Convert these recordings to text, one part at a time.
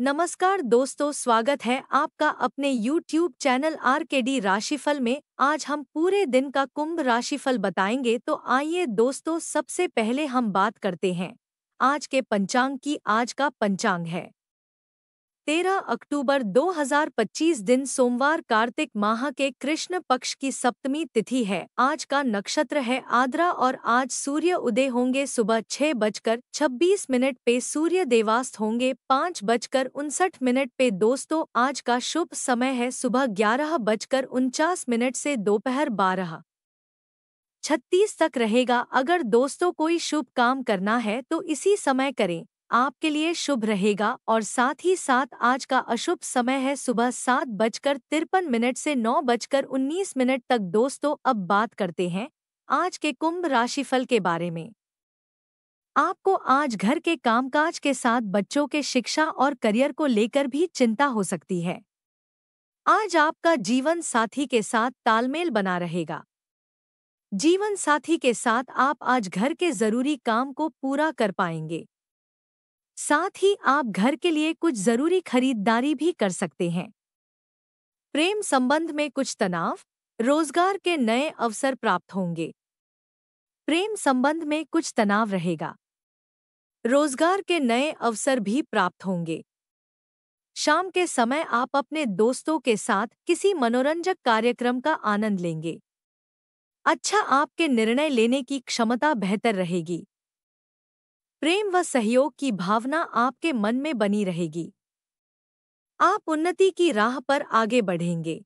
नमस्कार दोस्तों, स्वागत है आपका अपने YouTube चैनल आरकेडी राशिफल में। आज हम पूरे दिन का कुंभ राशिफल बताएंगे। तो आइए दोस्तों, सबसे पहले हम बात करते हैं आज के पंचांग की। आज का पंचांग है 13 अक्टूबर 2025 दिन सोमवार, कार्तिक माह के कृष्ण पक्ष की सप्तमी तिथि है। आज का नक्षत्र है आद्रा और आज सूर्य उदय होंगे सुबह 6:26 पे, सूर्य देवास्त होंगे 5:59 पे। दोस्तों, आज का शुभ समय है सुबह 11:49 से दोपहर 12:36 तक रहेगा। अगर दोस्तों कोई शुभ काम करना है तो इसी समय करें, आपके लिए शुभ रहेगा। और साथ ही साथ आज का अशुभ समय है सुबह 7:53 से 9:19 तक। दोस्तों, अब बात करते हैं आज के कुंभ राशिफल के बारे में। आपको आज घर के कामकाज के साथ बच्चों के शिक्षा और करियर को लेकर भी चिंता हो सकती है। आज आपका जीवन साथी के साथ तालमेल बना रहेगा। जीवन साथी के साथ आप आज घर के जरूरी काम को पूरा कर पाएंगे। साथ ही आप घर के लिए कुछ जरूरी खरीदारी भी कर सकते हैं। प्रेम संबंध में कुछ तनाव, रोजगार के नए अवसर प्राप्त होंगे। प्रेम संबंध में कुछ तनाव रहेगा। रोजगार के नए अवसर भी प्राप्त होंगे। शाम के समय आप अपने दोस्तों के साथ किसी मनोरंजक कार्यक्रम का आनंद लेंगे। अच्छा, आपके निर्णय लेने की क्षमता बेहतर रहेगी। प्रेम व सहयोग की भावना आपके मन में बनी रहेगी। आप उन्नति की राह पर आगे बढ़ेंगे।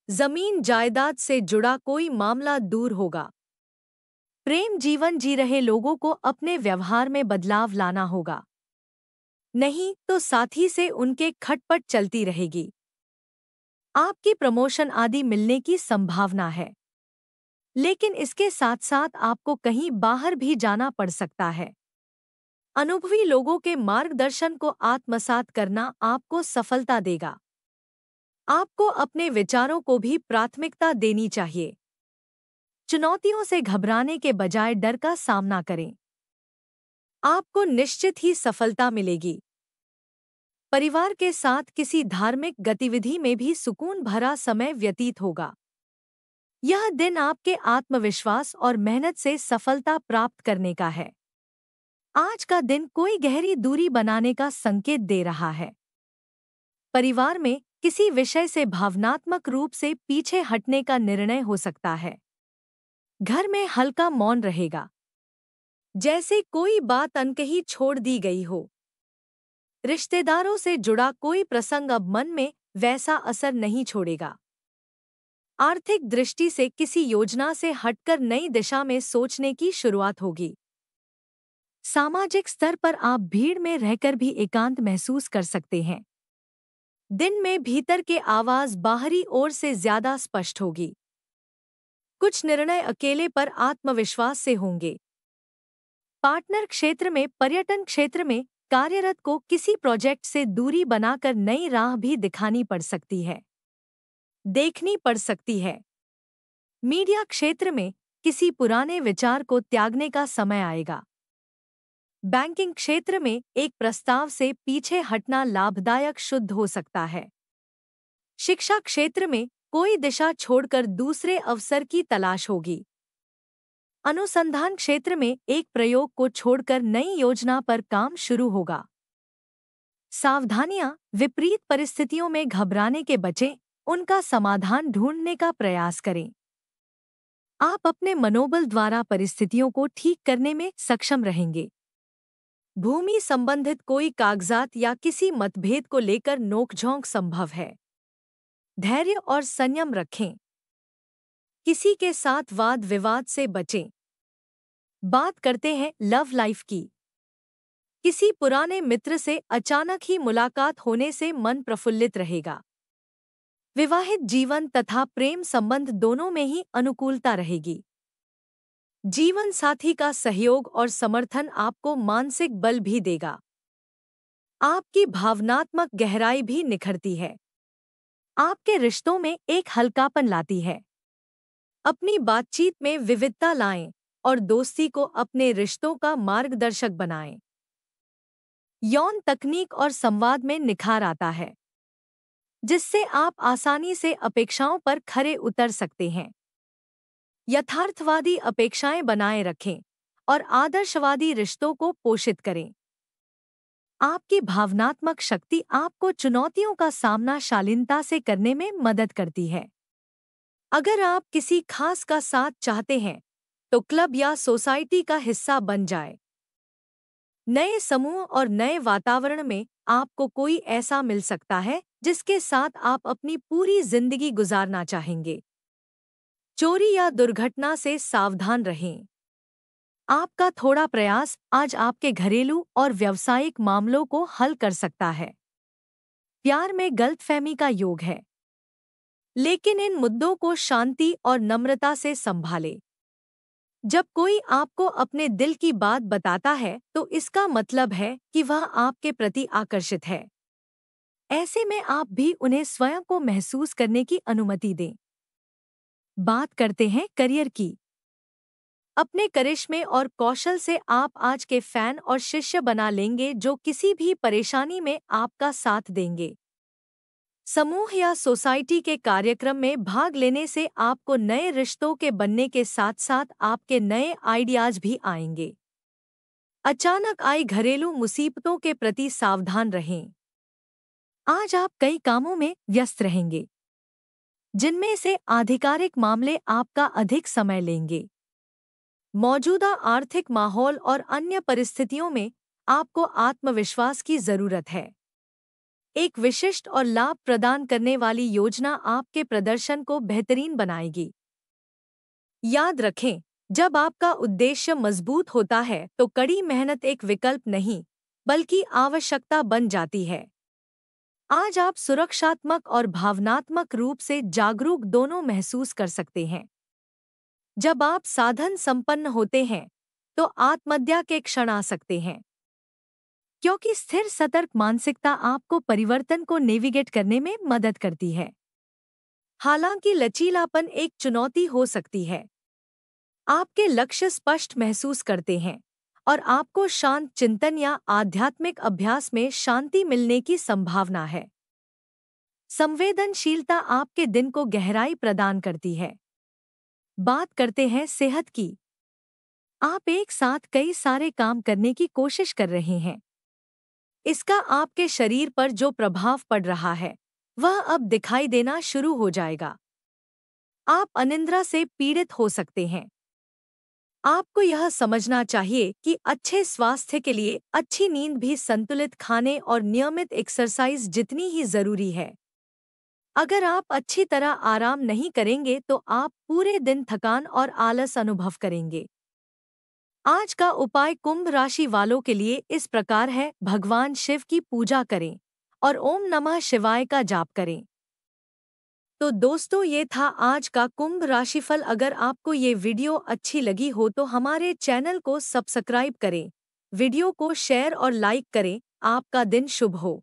जमीन जायदाद से जुड़ा कोई मामला दूर होगा। प्रेम जीवन जी रहे लोगों को अपने व्यवहार में बदलाव लाना होगा, नहीं तो साथी से उनके खटपट चलती रहेगी। आपकी प्रमोशन आदि मिलने की संभावना है, लेकिन इसके साथ साथ आपको कहीं बाहर भी जाना पड़ सकता है। अनुभवी लोगों के मार्गदर्शन को आत्मसात करना आपको सफलता देगा। आपको अपने विचारों को भी प्राथमिकता देनी चाहिए। चुनौतियों से घबराने के बजाय डर का सामना करें। आपको निश्चित ही सफलता मिलेगी। परिवार के साथ किसी धार्मिक गतिविधि में भी सुकून भरा समय व्यतीत होगा। यह दिन आपके आत्मविश्वास और मेहनत से सफलता प्राप्त करने का है। आज का दिन कोई गहरी दूरी बनाने का संकेत दे रहा है। परिवार में किसी विषय से भावनात्मक रूप से पीछे हटने का निर्णय हो सकता है। घर में हल्का मौन रहेगा, जैसे कोई बात अनकही छोड़ दी गई हो। रिश्तेदारों से जुड़ा कोई प्रसंग अब मन में वैसा असर नहीं छोड़ेगा। आर्थिक दृष्टि से किसी योजना से हटकर नई दिशा में सोचने की शुरुआत होगी। सामाजिक स्तर पर आप भीड़ में रहकर भी एकांत महसूस कर सकते हैं। दिन में भीतर के आवाज बाहरी ओर से ज्यादा स्पष्ट होगी। कुछ निर्णय अकेले पर आत्मविश्वास से होंगे। पार्टनर क्षेत्र में, पर्यटन क्षेत्र में कार्यरत को किसी प्रोजेक्ट से दूरी बनाकर नई राह भी दिखानी पड़ सकती है, देखनी पड़ सकती है। मीडिया क्षेत्र में किसी पुराने विचार को त्यागने का समय आएगा। बैंकिंग क्षेत्र में एक प्रस्ताव से पीछे हटना लाभदायक शुद्ध हो सकता है। शिक्षा क्षेत्र में कोई दिशा छोड़कर दूसरे अवसर की तलाश होगी। अनुसंधान क्षेत्र में एक प्रयोग को छोड़कर नई योजना पर काम शुरू होगा। सावधानियां, विपरीत परिस्थितियों में घबराने के बचें, उनका समाधान ढूंढने का प्रयास करें। आप अपने मनोबल द्वारा परिस्थितियों को ठीक करने में सक्षम रहेंगे। भूमि संबंधित कोई कागजात या किसी मतभेद को लेकर नोकझोंक संभव है। धैर्य और संयम रखें। किसी के साथ वाद विवाद से बचें। बात करते हैं लव लाइफ की। किसी पुराने मित्र से अचानक ही मुलाकात होने से मन प्रफुल्लित रहेगा। विवाहित जीवन तथा प्रेम संबंध दोनों में ही अनुकूलता रहेगी। जीवन साथी का सहयोग और समर्थन आपको मानसिक बल भी देगा। आपकी भावनात्मक गहराई भी निखरती है। आपके रिश्तों में एक हल्कापन लाती है। अपनी बातचीत में विविधता लाएं और दोस्ती को अपने रिश्तों का मार्गदर्शक बनाएं। यौन तकनीक और संवाद में निखार आता है, जिससे आप आसानी से अपेक्षाओं पर खरे उतर सकते हैं। यथार्थवादी अपेक्षाएं बनाए रखें और आदर्शवादी रिश्तों को पोषित करें। आपकी भावनात्मक शक्ति आपको चुनौतियों का सामना शालीनता से करने में मदद करती है। अगर आप किसी खास का साथ चाहते हैं, तो क्लब या सोसाइटी का हिस्सा बन जाए। नए समूह और नए वातावरण में आपको कोई ऐसा मिल सकता है जिसके साथ आप अपनी पूरी जिंदगी गुजारना चाहेंगे। चोरी या दुर्घटना से सावधान रहें। आपका थोड़ा प्रयास आज आपके घरेलू और व्यावसायिक मामलों को हल कर सकता है। प्यार में गलतफहमी का योग है, लेकिन इन मुद्दों को शांति और नम्रता से संभालें। जब कोई आपको अपने दिल की बात बताता है, तो इसका मतलब है कि वह आपके प्रति आकर्षित है। ऐसे में आप भी उन्हें स्वयं को महसूस करने की अनुमति दें। बात करते हैं करियर की। अपने करिश्मे और कौशल से आप आज के फैन और शिष्य बना लेंगे जो किसी भी परेशानी में आपका साथ देंगे। समूह या सोसाइटी के कार्यक्रम में भाग लेने से आपको नए रिश्तों के बनने के साथ साथ आपके नए आइडियाज भी आएंगे। अचानक आई घरेलू मुसीबतों के प्रति सावधान रहें। आज आप कई कामों में व्यस्त रहेंगे, जिनमें से आधिकारिक मामले आपका अधिक समय लेंगे। मौजूदा आर्थिक माहौल और अन्य परिस्थितियों में आपको आत्मविश्वास की जरूरत है। एक विशिष्ट और लाभ प्रदान करने वाली योजना आपके प्रदर्शन को बेहतरीन बनाएगी। याद रखें, जब आपका उद्देश्य मजबूत होता है तो कड़ी मेहनत एक विकल्प नहीं, बल्कि आवश्यकता बन जाती है। आज आप सुरक्षात्मक और भावनात्मक रूप से जागरूक दोनों महसूस कर सकते हैं। जब आप साधन संपन्न होते हैं, तो आत्महत्या के क्षण आ सकते हैं, क्योंकि स्थिर सतर्क मानसिकता आपको परिवर्तन को नेविगेट करने में मदद करती है। हालांकि लचीलापन एक चुनौती हो सकती है। आपके लक्ष्य स्पष्ट महसूस करते हैं और आपको शांत चिंतन या आध्यात्मिक अभ्यास में शांति मिलने की संभावना है। संवेदनशीलता आपके दिन को गहराई प्रदान करती है। बात करते हैं सेहत की। आप एक साथ कई सारे काम करने की कोशिश कर रहे हैं। इसका आपके शरीर पर जो प्रभाव पड़ रहा है, वह अब दिखाई देना शुरू हो जाएगा। आप अनिद्रा से पीड़ित हो सकते हैं। आपको यह समझना चाहिए कि अच्छे स्वास्थ्य के लिए अच्छी नींद भी संतुलित खाने और नियमित एक्सरसाइज जितनी ही जरूरी है। अगर आप अच्छी तरह आराम नहीं करेंगे तो आप पूरे दिन थकान और आलस अनुभव करेंगे। आज का उपाय कुंभ राशि वालों के लिए इस प्रकार है: भगवान शिव की पूजा करें और ओम नमः शिवाय का जाप करें। तो दोस्तों, ये था आज का कुंभ राशिफल। अगर आपको ये वीडियो अच्छी लगी हो तो हमारे चैनल को सब्सक्राइब करें, वीडियो को शेयर और लाइक करें। आपका दिन शुभ हो।